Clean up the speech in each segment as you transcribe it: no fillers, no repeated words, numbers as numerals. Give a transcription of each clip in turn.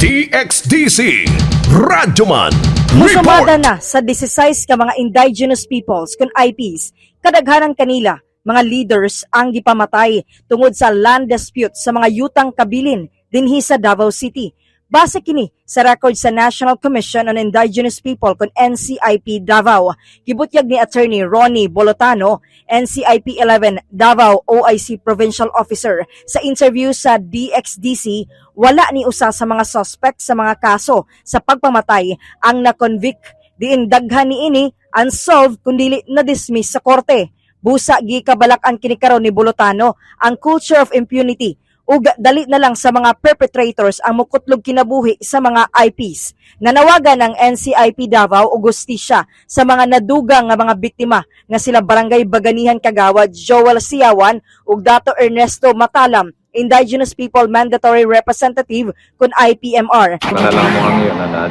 DXDC Radyoman Musumada Report. na sa 16 ka mga indigenous peoples kun IPs, kadaghanan kanila mga leaders ang gipamatay tungod sa land dispute sa mga yutang kabilin dinhi sa Davao City. Base kini sa record sa National Commission on Indigenous People kun NCIP Davao, gibutyag ni Attorney Ronnie Bolotano, NCIP 11 Davao OIC Provincial Officer, sa interview sa DXDC, wala ni usa sa mga suspect sa mga kaso sa pagpamatay ang na-convict. Diin daghan niini unsolved kundi na-dismiss sa korte. Busa gikabalak-an kini karon ni Bolotano ang culture of impunity ug dali na lang sa mga perpetrators ang mukutlog kinabuhi sa mga IPs. Nanawagan ang NCIP Davao og hustisya sa mga nadugang nga mga biktima nga sila Barangay Baganihan Kagawad Joel Siawan ug Dato Ernesto Matalam, Indigenous People Mandatory Representative kun IPMR. Manalang mo ang yun na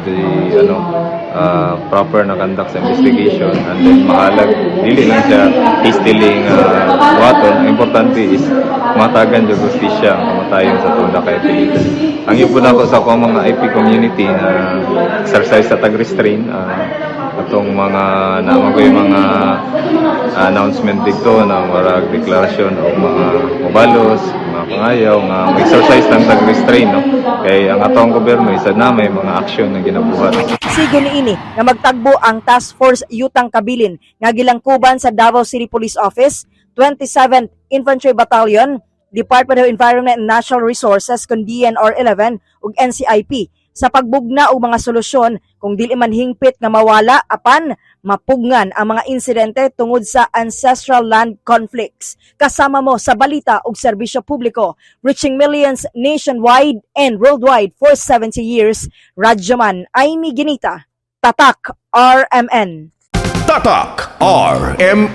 proper na conduct sa investigation, and then mahalag dili lang siya hastily buhaton. Ang importante is matagan yung justisya ang kamatayon sa tunda kay Pilipinas. Ang ipon ako sa akong mga IP community na exercise sa tag-restrain atong mga naman ko yung mga announcement dito na marag deklarasyon o mga mobalos, mga pangayaw nga exercise ng tag-restrain, no? Kay ang atong gobyerno isa na may mga aksyon na ginabuhat. Sige niini nga magtagbo ang Task Force Yutang Kabilin nga gilangkuban sa Davao City Police Office, 27th Infantry Battalion, Department of Environment and Natural Resources kun DNR 11 ug NCIP sa pagbugna og mga solusyon kung dili man hingpit nga mawala apan mapugnan ang mga insidente tungod sa ancestral land conflicts. Kasama mo sa balita ug serbisyo publiko, reaching millions nationwide and worldwide for 70 years. Radyoman Amy Ginita, Tatak RMN. Tatak RMN.